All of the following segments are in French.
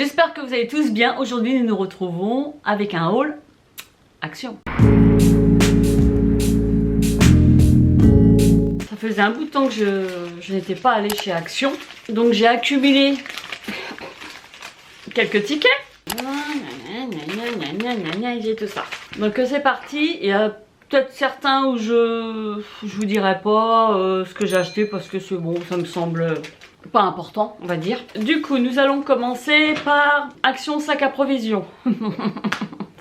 J'espère que vous allez tous bien. Aujourd'hui nous nous retrouvons avec un haul Action. Ça faisait un bout de temps que je n'étais pas allée chez Action, donc j'ai accumulé quelques tickets. J'ai tout ça. Donc c'est parti. Il y a peut-être certains où je vous dirai pas ce que j'ai acheté parce que c'est bon, ça me semble pas important, on va dire. Du coup, nous allons commencer par Action sac à provision.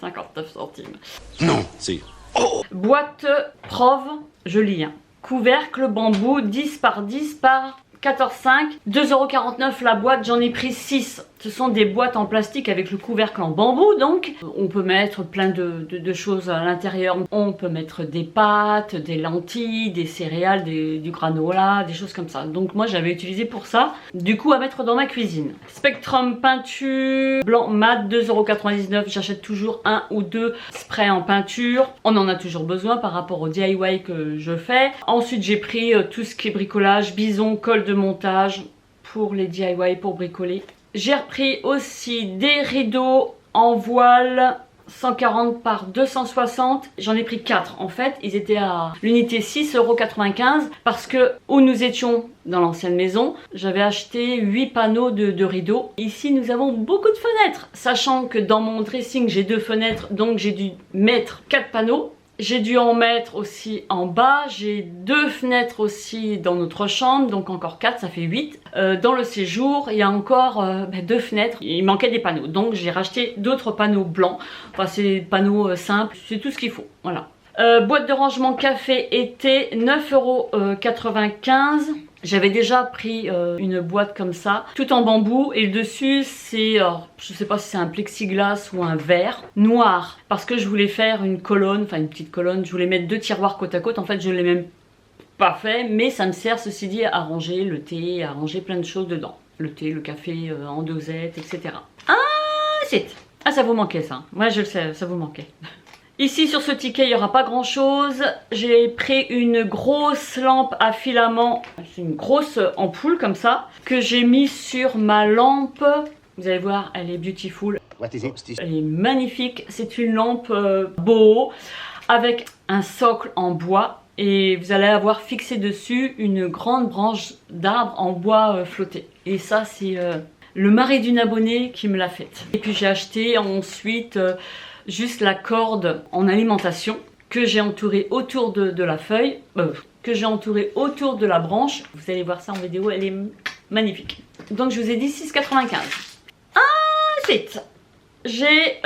59 centimes. Non, c'est... Oh. Boîte Prov, je lis. Hein. Couvercle bambou 10 par 10 par 14,5, 2,49 € la boîte, j'en ai pris 6. Ce sont des boîtes en plastique avec le couvercle en bambou, donc on peut mettre plein de choses à l'intérieur. On peut mettre des pâtes, des lentilles, des céréales, du granola, des choses comme ça. Donc moi j'avais utilisé pour ça, du coup à mettre dans ma cuisine. Spectrum peinture blanc mat 2,99 €, j'achète toujours un ou deux sprays en peinture. On en a toujours besoin par rapport au DIY que je fais. Ensuite j'ai pris tout ce qui est bricolage, bison, colle de montage pour les DIY, pour bricoler. J'ai repris aussi des rideaux en voile 140 par 260. J'en ai pris 4 en fait. Ils étaient à l'unité 6,95 € parce que où nous étions dans l'ancienne maison, j'avais acheté 8 panneaux de rideaux. Ici nous avons beaucoup de fenêtres. Sachant que dans mon dressing j'ai 2 fenêtres, donc j'ai dû mettre 4 panneaux. J'ai dû en mettre aussi en bas, j'ai 2 fenêtres aussi dans notre chambre, donc encore 4, ça fait 8. Dans le séjour, il y a encore 2 fenêtres, il manquait des panneaux, donc j'ai racheté d'autres panneaux blancs. Enfin c'est des panneaux simples, c'est tout ce qu'il faut, voilà. Boîte de rangement café été, 9,95 €. J'avais déjà pris une boîte comme ça, tout en bambou, et le dessus c'est, je sais pas si c'est un plexiglas ou un verre noir, parce que je voulais faire une colonne, enfin une petite colonne, je voulais mettre 2 tiroirs côte à côte. En fait je ne l'ai même pas fait, mais ça me sert ceci dit à ranger le thé, à ranger plein de choses dedans. Le thé, le café en dosette, etc. Ah, ça vous manquait ça, moi je le sais, ça vous manquait. Ici sur ce ticket il n'y aura pas grand chose. J'ai pris une grosse lampe à filament, c'est une grosse ampoule comme ça, que j'ai mis sur ma lampe. Vous allez voir, elle est beautiful. Elle est magnifique, c'est une lampe boho avec un socle en bois. Et vous allez avoir fixé dessus une grande branche d'arbre en bois flotté. Et ça c'est le mari d'une abonnée qui me l'a faite. Et puis j'ai acheté ensuite... juste la corde en alimentation que j'ai entourée autour de la feuille, que j'ai entourée autour de la branche. Vous allez voir ça en vidéo, elle est magnifique. Donc je vous ai dit 6,95 €. Ensuite, j'ai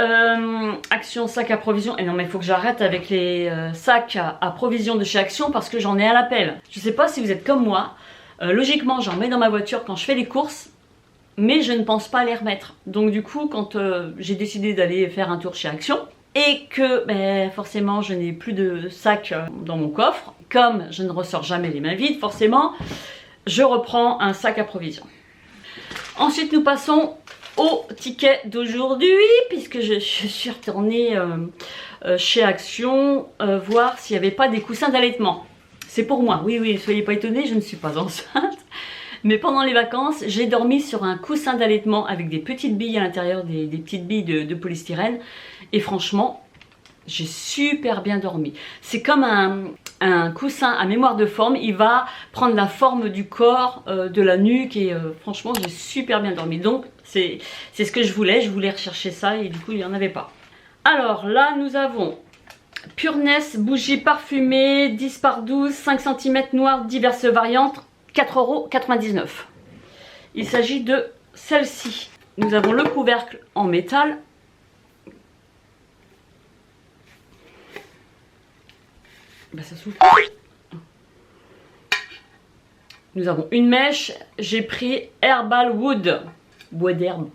Action sac à provision. Et non mais il faut que j'arrête avec les sacs à provision de chez Action parce que j'en ai à l'appel. Je sais pas si vous êtes comme moi, logiquement j'en mets dans ma voiture quand je fais les courses. Mais je ne pense pas les remettre. Donc du coup, quand j'ai décidé d'aller faire un tour chez Action et que forcément je n'ai plus de sac dans mon coffre, comme je ne ressors jamais les mains vides, forcément, je reprends un sac à provision. Ensuite, nous passons au ticket d'aujourd'hui, puisque je suis retournée chez Action voir s'il n'y avait pas des coussins d'allaitement. C'est pour moi, oui, ne soyez pas étonnés, je ne suis pas enceinte. Mais pendant les vacances, j'ai dormi sur un coussin d'allaitement avec des petites billes à l'intérieur, des petites billes de polystyrène. Et franchement, j'ai super bien dormi. C'est comme un coussin à mémoire de forme. Il va prendre la forme du corps, de la nuque. Et franchement, j'ai super bien dormi. Donc, c'est ce que je voulais. Je voulais rechercher ça et du coup, il n'y en avait pas. Alors là, nous avons Pureness bougie parfumée, 10 par 12, 5 cm noire, diverses variantes. 4,99 €. Il s'agit de celle-ci. Nous avons le couvercle en métal. Ça s'ouvre. Nous avons une mèche. J'ai pris Herbal Wood, bois d'herbe,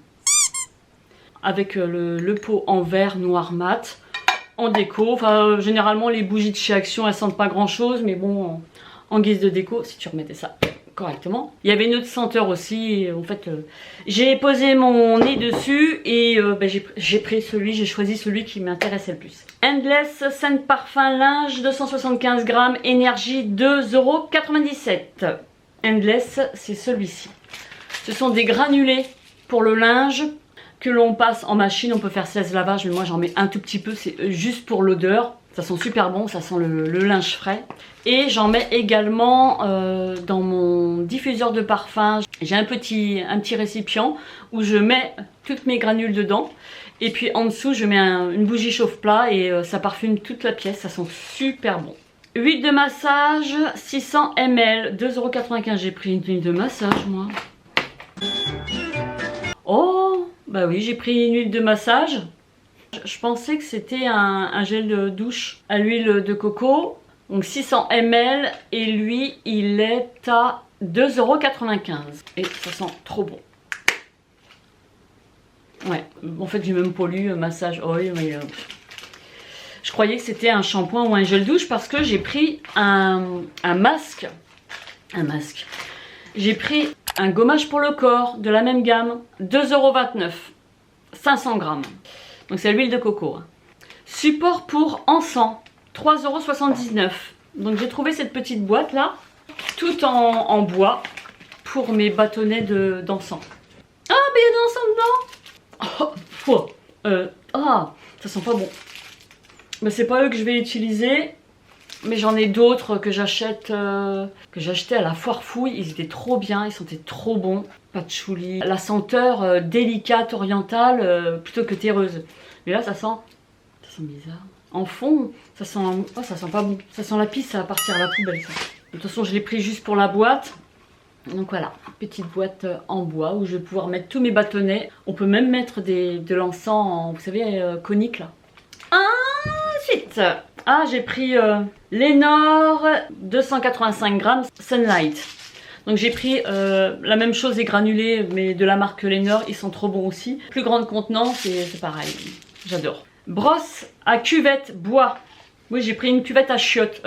avec le pot en verre noir mat, en déco. Enfin, généralement les bougies de chez Action elles sentent pas grand chose, mais bon, en guise de déco, si tu remettais ça correctement. Il y avait une autre senteur aussi, en fait j'ai posé mon nez dessus et j'ai pris celui, j'ai choisi celui qui m'intéressait le plus. Endless Scent Parfum Linge 275 grammes, énergie 2,97 €. Endless, c'est celui-ci. Ce sont des granulés pour le linge. que l'on passe en machine. On peut faire 16 lavages, mais moi j'en mets un tout petit peu, c'est juste pour l'odeur. Ça sent super bon, ça sent le linge frais. Et j'en mets également dans mon diffuseur de parfum. J'ai un petit récipient où je mets toutes mes granules dedans. Et puis en dessous, je mets une bougie chauffe-plat et ça parfume toute la pièce. Ça sent super bon. Huile de massage, 600 ml, 2,95 €. J'ai pris une huile de massage, moi. Oh, bah oui, j'ai pris une huile de massage. Je pensais que c'était un gel de douche à l'huile de coco. Donc 600 ml et lui, il est à 2,95 €. Et ça sent trop bon. Ouais, en fait j'ai même pas lu massage oil, mais je croyais que c'était un shampoing ou un gel douche parce que j'ai pris un masque. J'ai pris un gommage pour le corps de la même gamme, 2,29 €, 500 grammes. Donc c'est l'huile de coco. Support pour encens, 3,79 €. Donc j'ai trouvé cette petite boîte là, tout en bois, pour mes bâtonnets d'encens. Ah, mais il y a de l'encens dedans. Ça sent pas bon. Mais c'est pas eux que je vais utiliser. Mais j'en ai d'autres que j'achète, que j'achetais à la foire fouille. Ils étaient trop bien, ils sentaient trop bons. Patchouli. La senteur délicate, orientale, plutôt que terreuse. Mais là, ça sent bizarre. En fond, ça sent pas bon. Ça sent la pisse, ça va partir à la poubelle. Ça. De toute façon, je l'ai pris juste pour la boîte. Donc voilà, petite boîte en bois où je vais pouvoir mettre tous mes bâtonnets. On peut même mettre de l'encens, vous savez, conique là. Ensuite, j'ai pris Lénore 285 grammes Sunlight. Donc j'ai pris la même chose, les granulés, mais de la marque Lénore, ils sont trop bons aussi. Plus grande contenance, c'est pareil, j'adore. Brosse à cuvette bois. Oui, j'ai pris une cuvette à chiottes.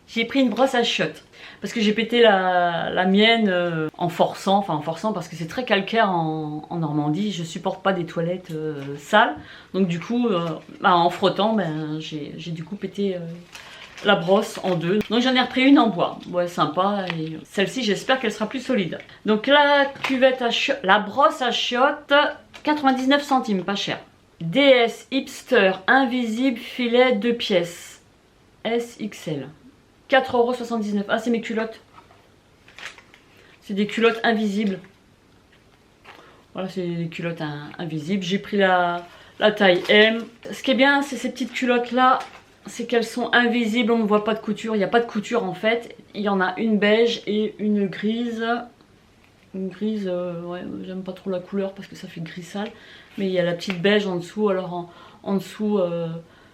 J'ai pris une brosse à chiottes. Parce que j'ai pété la mienne en forçant parce que c'est très calcaire en Normandie. Je supporte pas des toilettes sales. Donc du coup, en frottant, j'ai du coup pété la brosse en deux. Donc j'en ai repris une en bois. Ouais, sympa. Et celle-ci, j'espère qu'elle sera plus solide. Donc la cuvette à chiottes, la brosse à chiottes, 99 centimes, pas cher. DS Hipster Invisible Filet 2 pièces. SXL. 4,79 €. Ah, c'est mes culottes. C'est des culottes invisibles. Voilà, c'est des culottes invisibles. J'ai pris la taille M. Ce qui est bien, c'est ces petites culottes là, c'est qu'elles sont invisibles. On ne voit pas de couture. Il n'y a pas de couture en fait. Il y en a une beige et une grise. Une grise, ouais, j'aime pas trop la couleur parce que ça fait gris sale. Mais il y a la petite beige en dessous. Alors en dessous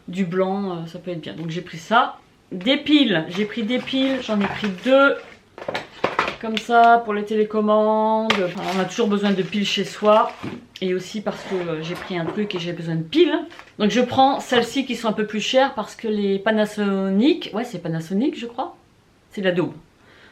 du blanc, ça peut être bien. Donc j'ai pris ça. Des piles, j'ai pris des piles, j'en ai pris 2 comme ça pour les télécommandes. Enfin, on a toujours besoin de piles chez soi et aussi parce que j'ai pris un truc et j'ai besoin de piles. Donc je prends celles-ci qui sont un peu plus chères parce que les Panasonic, ouais c'est Panasonic je crois, c'est de la daube.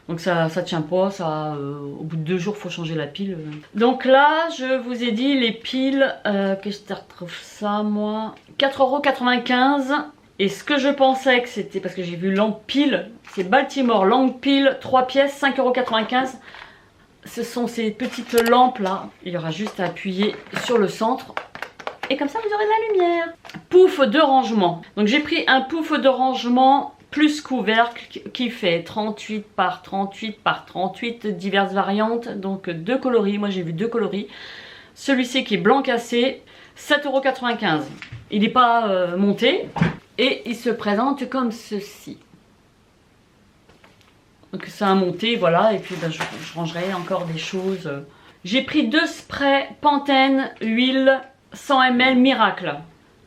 Donc ça tient pas, au bout de 2 jours faut changer la pile. Donc là je vous ai dit les piles, que je te retrouve ça moi, 4,95 €. Et ce que je pensais que c'était, parce que j'ai vu Lamp Pile, c'est Baltimore Lamp Pile, 3 pièces, 5,95 €. Ce sont ces petites lampes là. Il y aura juste à appuyer sur le centre. Et comme ça vous aurez de la lumière. Pouf de rangement. Donc j'ai pris un pouf de rangement plus couvercle qui fait 38 par 38 par 38, diverses variantes. Donc 2 coloris, moi j'ai vu 2 coloris. Celui-ci qui est blanc cassé, 7,95 €. Il n'est pas monté. Et il se présente comme ceci. Donc c'est un monté, voilà. Et puis je rangerai encore des choses. J'ai pris 2 sprays Pantene huile 100 ml Miracle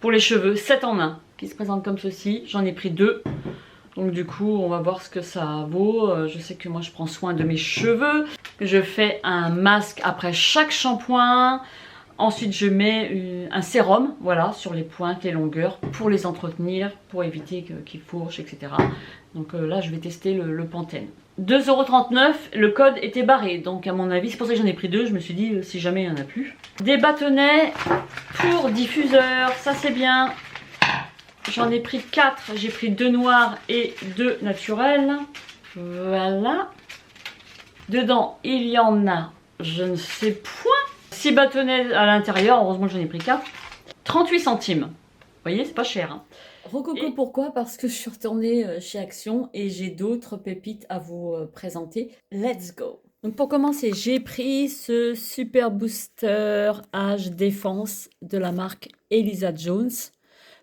pour les cheveux, 7 en 1, qui se présentent comme ceci. J'en ai pris 2. Donc du coup, on va voir ce que ça vaut. Je sais que moi, je prends soin de mes cheveux. Je fais un masque après chaque shampoing. Ensuite, je mets un sérum, voilà, sur les pointes, les longueurs, pour les entretenir, pour éviter qu'ils fourchent, etc. Donc là, je vais tester le Pantene. 2,39 €, le code était barré, donc à mon avis, c'est pour ça que j'en ai pris 2. Je me suis dit, si jamais il n'y en a plus. Des bâtonnets pour diffuseur, ça c'est bien. J'en ai pris 4, j'ai pris 2 noirs et 2 naturels. Voilà. Dedans, il y en a, je ne sais point. 6 bâtonnets à l'intérieur, heureusement que j'en ai pris 4. 38 centimes. Vous voyez, c'est pas cher. Hein. Rococo, pourquoi? Parce que je suis retournée chez Action et j'ai d'autres pépites à vous présenter. Let's go! Donc pour commencer, j'ai pris ce Super Booster Age Défense de la marque Elisa Jones.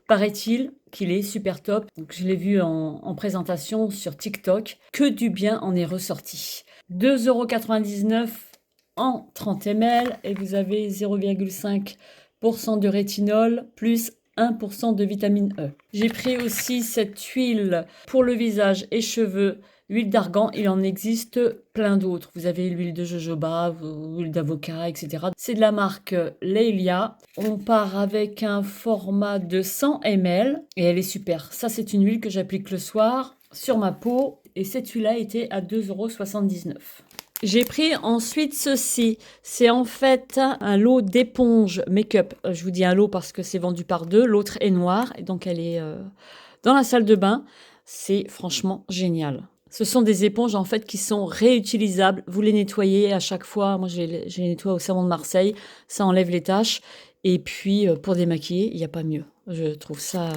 Paraît-il qu'il est super top. Donc je l'ai vu en présentation sur TikTok. Que du bien en est ressorti. 2,99 € en 30 ml et vous avez 0,5% de rétinol plus 1% de vitamine E. J'ai pris aussi cette huile pour le visage et cheveux, huile d'argan. Il en existe plein d'autres. Vous avez l'huile de jojoba, l'huile d'avocat, etc. C'est de la marque Leilia. On part avec un format de 100 ml et elle est super. Ça, c'est une huile que j'applique le soir sur ma peau et cette huile-là était à 2,79 €. J'ai pris ensuite ceci. C'est en fait un lot d'éponges make-up. Je vous dis un lot parce que c'est vendu par deux. L'autre est noir et donc elle est dans la salle de bain. C'est franchement génial. Ce sont des éponges en fait qui sont réutilisables. Vous les nettoyez à chaque fois. Moi, je les nettoie au savon de Marseille. Ça enlève les taches. Et puis pour démaquiller, il n'y a pas mieux. Je trouve ça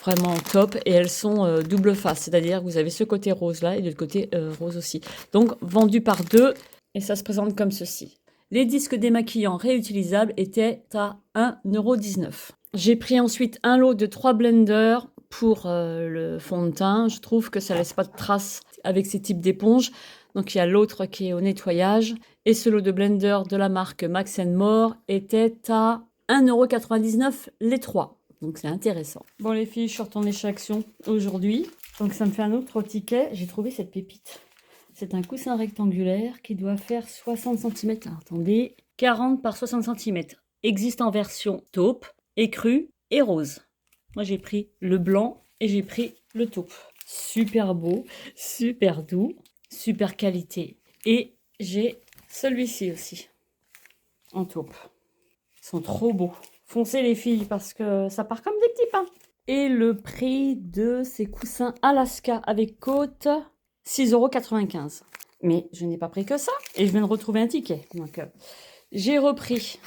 vraiment top et elles sont double face, c'est-à-dire que vous avez ce côté rose là et de l'autre côté rose aussi. Donc vendu par deux et ça se présente comme ceci. Les disques démaquillants réutilisables étaient à 1,19 €. J'ai pris ensuite un lot de 3 blenders pour le fond de teint. Je trouve que ça laisse pas de traces avec ces types d'éponges. Donc il y a l'autre qui est au nettoyage et ce lot de blender de la marque Max & More était à 1,99 € les 3. Donc c'est intéressant. Bon les filles, je suis retournée chez Action aujourd'hui. Donc ça me fait un autre ticket. J'ai trouvé cette pépite. C'est un coussin rectangulaire qui doit faire 60 cm. Attendez, 40 par 60 cm. Existe en version taupe, écru et rose. Moi j'ai pris le blanc et j'ai pris le taupe. Super beau, super doux, super qualité. Et j'ai celui-ci aussi, en taupe. Ils sont trop beaux. Foncez les filles parce que ça part comme des petits pains. Et le prix de ces coussins Alaska avec côte, 6,95 €. Mais je n'ai pas pris que ça et je viens de retrouver un ticket. Donc j'ai repris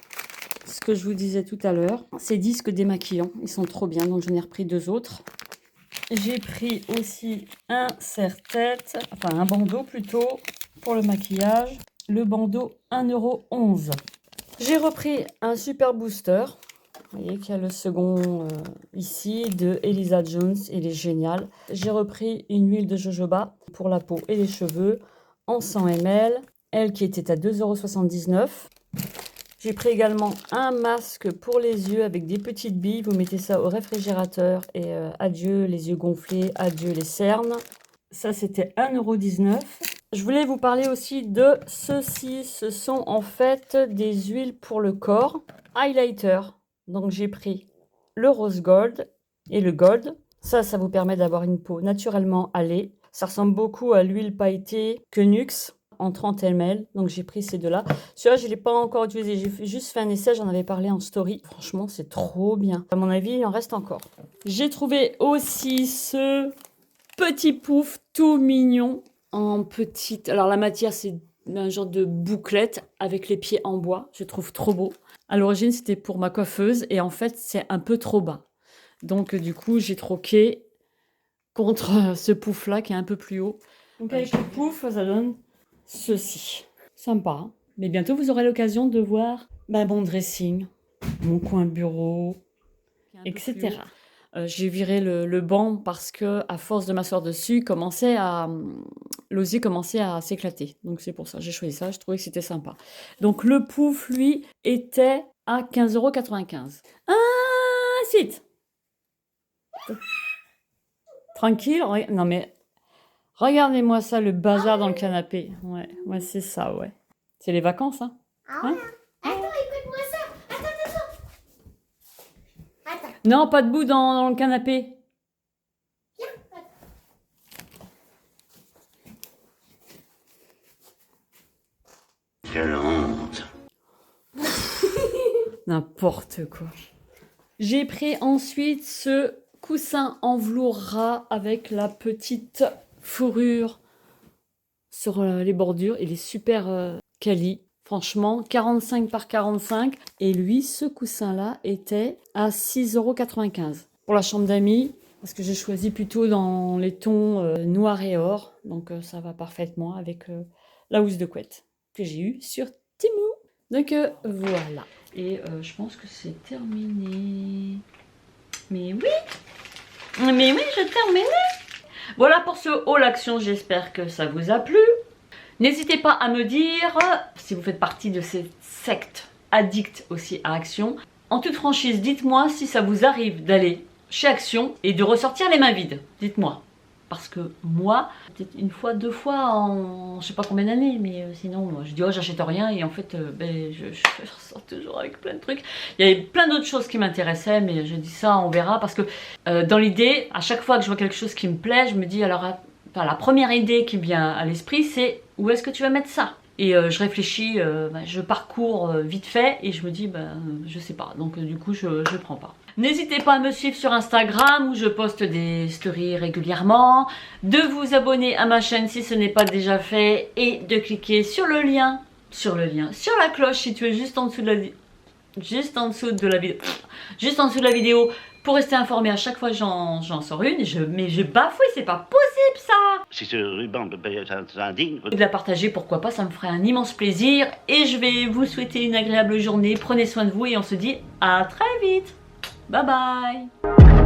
ce que je vous disais tout à l'heure. Ces disques démaquillants, ils sont trop bien. Donc j'en ai repris deux autres. J'ai pris aussi un serre-tête, enfin un bandeau plutôt pour le maquillage. Le bandeau 1,11 €. J'ai repris un super booster. Vous voyez qu'il y a le second ici de Elisa Jones. Il est génial. J'ai repris une huile de jojoba pour la peau et les cheveux en 100 ml. Elle qui était à 2,79 €. J'ai pris également un masque pour les yeux avec des petites billes. Vous mettez ça au réfrigérateur et adieu les yeux gonflés, adieu les cernes. Ça c'était 1,19 €. Je voulais vous parler aussi de ceci. Ce sont en fait des huiles pour le corps. Highlighter. Donc j'ai pris le rose gold et le gold. Ça vous permet d'avoir une peau naturellement hâlée. Ça ressemble beaucoup à l'huile pailletée Kenux en 30 ml. Donc j'ai pris ces deux-là. Celui-là, je ne l'ai pas encore utilisé. J'ai juste fait un essai, j'en avais parlé en story. Franchement, c'est trop bien. À mon avis, il en reste encore. J'ai trouvé aussi ce petit pouf tout mignon en petite. Alors la matière, c'est un genre de bouclette avec les pieds en bois. Je trouve trop beau. À l'origine, c'était pour ma coiffeuse et en fait, c'est un peu trop bas. Donc, du coup, j'ai troqué contre ce pouf-là qui est un peu plus haut. Donc, avec le pouf, ça donne ceci. Sympa. Hein, mais bientôt, vous aurez l'occasion de voir mon dressing, mon coin bureau, etc. J'ai viré le banc parce que, à force de m'asseoir dessus, l'osier commençait à s'éclater. Donc c'est pour ça j'ai choisi ça. Je trouvais que c'était sympa. Donc le pouf, lui, était à 15,95 €. Ah, c'est tranquille. Non mais regardez-moi ça, le bazar dans le canapé. Ouais, c'est ça, ouais. C'est les vacances, hein. Hein? Attends, écoute-moi ça. Attends. Non, pas debout dans le canapé. Quelle honte. N'importe quoi. J'ai pris ensuite ce coussin en velours ras avec la petite fourrure sur les bordures. Il est super quali. Franchement, 45 par 45. Et lui, ce coussin-là était à 6,95 € pour la chambre d'amis. Parce que j'ai choisi plutôt dans les tons noir et or. Donc ça va parfaitement avec la housse de couette que j'ai eue sur Temu. Donc voilà. Et je pense que c'est terminé. Mais oui, j'ai terminé. Voilà pour ce haul action, j'espère que ça vous a plu. N'hésitez pas à me dire si vous faites partie de cette secte addict aussi à Action. En toute franchise, dites-moi si ça vous arrive d'aller chez Action et de ressortir les mains vides. Dites-moi. Parce que moi, peut-être une fois, 2 fois en je sais pas combien d'années, mais sinon, moi, je dis oh j'achète rien et en fait, je ressors toujours avec plein de trucs. Il y avait plein d'autres choses qui m'intéressaient, mais je dis ça, on verra, parce que dans l'idée, à chaque fois que je vois quelque chose qui me plaît, je me dis alors, la première idée qui me vient à l'esprit, c'est où est-ce que tu vas mettre ça? Et je réfléchis, je parcours vite fait et je me dis, je sais pas, donc du coup je prends pas. N'hésitez pas à me suivre sur Instagram où je poste des stories régulièrement, de vous abonner à ma chaîne si ce n'est pas déjà fait et de cliquer sur le lien, sur la cloche située juste en dessous de la vidéo pour rester informé à chaque fois que j'en sors une. Mais je bafouille, c'est pas possible ça! Si ce ruban s'indigne... De la partager, pourquoi pas, ça me ferait un immense plaisir. Et je vais vous souhaiter une agréable journée, prenez soin de vous et on se dit à très vite. Bye bye.